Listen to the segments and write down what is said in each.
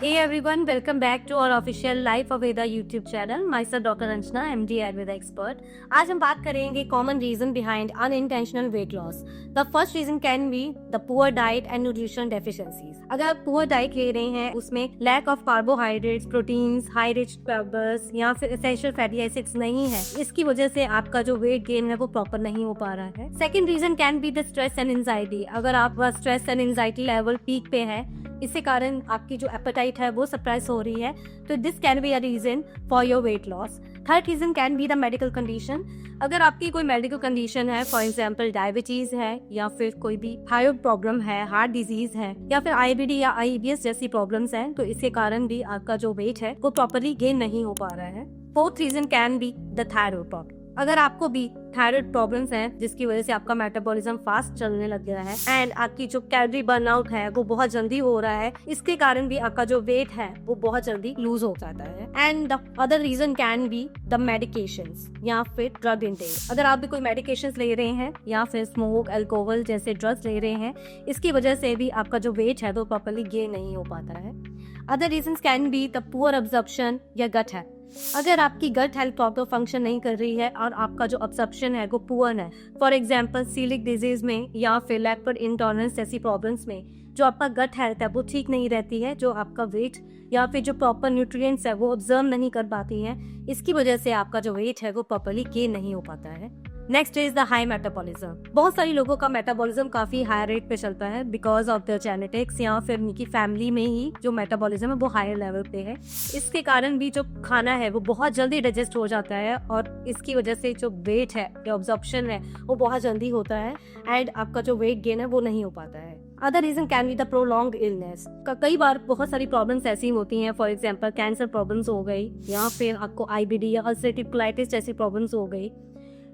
Hey everyone, welcome back to our official Life of Veda YouTube channel. Myself Dr. Anshna, MD Ayurveda expert. आज हम बात करेंगे common reason behind unintentional weight loss. The first reason can be the poor diet and nutrition deficiencies. अगर आप poor diet ले रहे हैं, उसमें lack of carbohydrates, proteins, high rich fibers या फिर essential fatty acids नहीं है, इसकी वजह से आपका जो weight gain है वो proper नहीं हो पा रहा है. Second reason can be the stress and anxiety. अगर आपका stress and anxiety level peak पे है, इसके कारण आपकी जो एपेटाइट है वो सप्रेस हो रही है, तो this can be a reason for your weight loss. Third reason can be the medical condition. अगर आपकी कोई मेडिकल कंडीशन है, फॉर एग्जांपल डायबिटीज है या फिर कोई भी थायराइड प्रॉब्लम है, हार्ट डिजीज है या फिर आईबीडी या आईबीएस जैसी प्रॉब्लम्स हैं, तो इसके कारण भी आपका जो वेट है वो प्रॉपरली गेन नहीं हो पा रहा है. Fourth reason can be the thyroid problem. अगर आपको भी थायराइड प्रॉब्लम्स हैं जिसकी वजह से आपका मेटाबॉलिज्म फास्ट चलने लग गया है एंड आपकी जो कैलोरी बर्नआउट है वो बहुत जल्दी हो रहा है, इसके कारण भी आपका जो वेट है वो बहुत जल्दी लूज हो जाता है. And the other reason can be the medications या फिर ड्रग इंटेक. अगर आप भी कोई मेडिकेशंस ले रहे हैं या फिर स्मोक, अल्कोहल जैसे ड्रग्स ले रहे हैं, इसकी वजह से भी आपका जो वेट है वो प्रॉपर्ली गेन नहीं हो पाता है. Other reason can be the poor absorption या गट हेल्थ. अगर आपकी गट हेल्थ प्रॉपर फंक्शन नहीं कर रही है और आपका जो अब्जॉर्प्शन है वो पुअर है, फॉर एग्जांपल सीलिक डिजीज में या फिर लैक्टोज इंटॉलरेंस जैसी प्रॉब्लम्स में जो आपका गट हेल्थ है वो ठीक नहीं रहती है, जो आपका वेट या फिर जो प्रॉपर न्यूट्रिएंट्स है वो ऑब्जर्व नहीं कर पाती है, इसकी वजह से आपका जो वेट है वो प्रॉपर्ली गेन नहीं हो पाता है. Next is the high metabolism. बहुत सारे लोगों का मेटाबॉलिज्म काफी हाई रेट पे चलता है बिकॉज ऑफ द जेनेटिक्स या फिर उनकी फैमिली में ही जो मेटाबॉलिज्म है वो हायर लेवल पे है. इसके कारण भी जो खाना है वो बहुत जल्दी डाइजेस्ट हो जाता है और इसकी वजह से जो वेट है या ऑब्जॉर्प्शन है वो बहुत जल्दी होता है एंड आपका जो वेट गेन है वो नहीं हो पाता है. Other reason can be the prolong illness. कई बार बहुत सारी प्रॉब्लम्स ऐसी होती हैं, फॉर एग्जांपल कैंसर प्रॉब्लम्स हो गई या फिर आपको आईबीडी या अल्सरेटिव कोलाइटिस जैसी प्रॉब्लम्स हो गई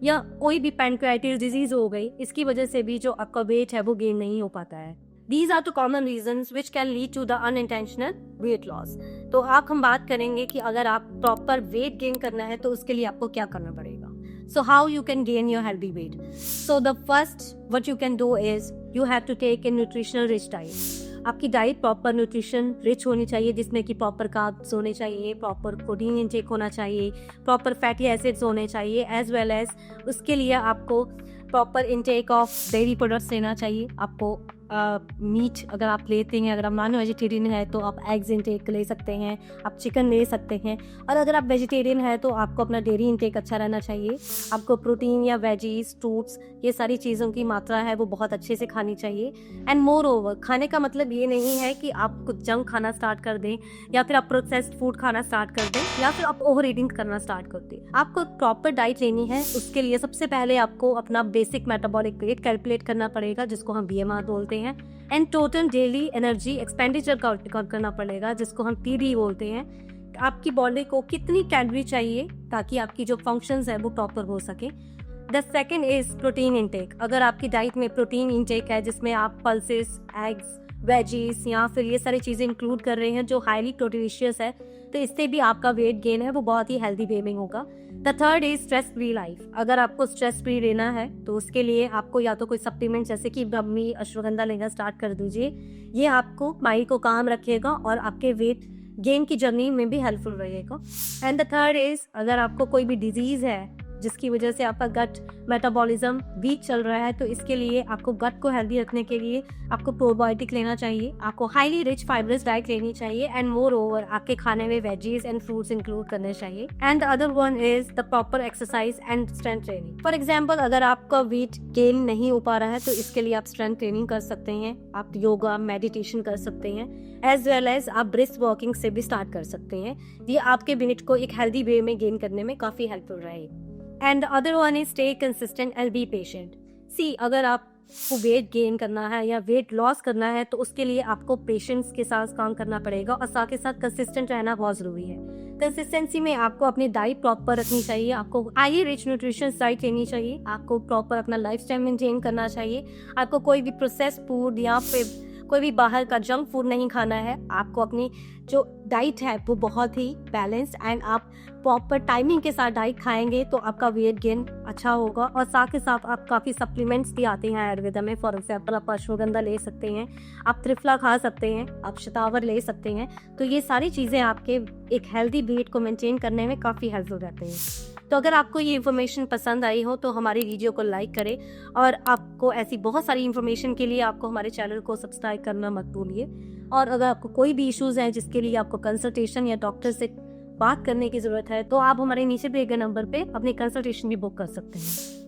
या कोई भी पैनक्रियाटिस डिजीज हो गई, इसकी वजह से भी जो आपका वेट है वो गेन नहीं हो पाता है. These are the common reasons which can lead to the unintentional weight loss. तो आप हम बात करेंगे कि अगर आप प्रॉपर वेट गेन करना है तो उसके लिए आपको क्या करना पड़ेगा. So how you can gain your healthy weight? So the first what you can do is you have to take a nutritional rich diet. आपकी डाइट प्रॉपर न्यूट्रिशन रिच होनी चाहिए, जिसमें कि प्रॉपर कार्ब्स होने चाहिए, प्रॉपर प्रोटीन इंटेक होना चाहिए, proper fatty acids होने चाहिए, एज वेल एज उसके लिए आपको proper intake of dairy products लेना चाहिए. आपको मीट अगर आप लेते हैं, अगर आप नॉन वेजिटेरियन है तो आप एग्स इंटेक ले सकते हैं, आप चिकन ले सकते हैं, और अगर आप वेजिटेरियन है तो आपको अपना डेयरी इंटेक अच्छा रहना चाहिए. आपको प्रोटीन या वेजीज, फ्रूट्स, ये सारी चीज़ों की मात्रा है वो बहुत अच्छे से खानी चाहिए. एंड मोर ओवर, खाने का मतलब ये नहीं है कि आप कुछ जंक खाना स्टार्ट कर दें या फिर आप प्रोसेस्ड फूड खाना स्टार्ट कर दें या फिर आप ओवर ईटिंग करना स्टार्ट कर दें. आपको प्रॉपर डाइट लेनी है. उसके लिए सबसे पहले आपको अपना बेसिक मेटाबॉलिक रेट कैलकुलेट करना पड़ेगा, जिसको हम BMR बोलते हैं, and total daily energy expenditure का करना पड़ेगा, जिसको हम TD बोलते हैं. आपकी बॉडी को कितनी कैलोरी चाहिए ताकि आपकी जो फंक्शंस है वो प्रॉपर हो सके. The second is protein intake. अगर आपकी डाइट में प्रोटीन इंटेक है जिसमें आप पल्सेस, एग्स, वेजीज या फिर ये सारी चीज़ें इंक्लूड कर रहे हैं जो हाईली प्रोटीशियस है, तो इससे भी आपका वेट गेन है वो बहुत ही हेल्दी वे में होगा. The third is stress free life. अगर आपको स्ट्रेस फ्री रहना है तो उसके लिए आपको या तो कोई सप्लीमेंट जैसे कि ब्रह्मी, अश्वगंधा लेना स्टार्ट कर दीजिए. ये आपको माइंड को काम रखेगा और आपके वेट गेन की जर्नी में भी हेल्पफुल रहेगा. एंड द थर्ड इज, अगर आपको कोई भी डिजीज है जिसकी वजह से आपका गट मेटाबॉलिज्म वीक चल रहा है, तो इसके लिए आपको गट को हेल्दी रखने के लिए आपको प्रोबायोटिक लेना चाहिए, आपको हाईली रिच फाइबरस डाइट लेनी चाहिए, एंड मोर ओवर आपके खाने में वेजीज एंड फ्रूट्स इंक्लूड करने चाहिए. And the other one is the proper exercise and strength training. For example, अगर आपका वेट गेन नहीं हो पा रहा है तो इसके लिए आप स्ट्रेंथ ट्रेनिंग कर सकते हैं, आप योगा, मेडिटेशन कर सकते हैं, एज वेल एज आप ब्रिस्क वॉकिंग से भी स्टार्ट कर सकते हैं. ये आपके वेट को एक हेल्दी वे में गेन करने में काफ़ी हेल्पफुल रहेगी. And other one is stay consistent and be patient. See, अगर आपको वेट गेन करना है या वेट लॉस करना है तो उसके लिए आपको पेशेंस के साथ काम करना पड़ेगा और साथ के साथ कंसिस्टेंट रहना बहुत ज़रूरी है. कंसिस्टेंसी में आपको अपनी डाइट प्रॉपर रखनी चाहिए, आपको हाई रिच न्यूट्रिशन डाइट लेनी चाहिए, आपको प्रॉपर अपना लाइफ स्टाइल मेंटेन करना चाहिए, आपको कोई भी प्रोसेस फूड या फिर कोई भी बाहर का जंक फूड नहीं खाना है। आपको अपनी जो डाइट है वो बहुत ही बैलेंस्ड एंड आप प्रॉपर टाइमिंग के साथ डाइट खाएंगे तो आपका वेट गेन अच्छा होगा। और साथ ही साथ आप काफ़ी सप्लीमेंट्स भी आते हैं आयुर्वेदा में। फॉर एग्जाम्पल आप अश्वगंधा ले सकते हैं, आप त्रिफला खा सकते हैं, आप शतावर ले सकते हैं। तो ये सारी चीज़ें आपके एक हेल्दी वेट को मेंटेन करने में काफ़ी हेल्पफुल रहते हैं। तो अगर आपको ये इन्फॉर्मेशन पसंद आई हो तो हमारी वीडियो को लाइक करें, और आपको ऐसी बहुत सारी इन्फॉर्मेशन के लिए आपको हमारे चैनल को सब्सक्राइब करना मत भूलिए। और अगर आपको कोई भी इश्यूज़ हैं जिसके लिए आपको कंसल्टेशन या डॉक्टर से बात करने की ज़रूरत है तो आप हमारे नीचे दिए गए नंबर पे अपनी कंसल्टेशन भी बुक कर सकते हैं।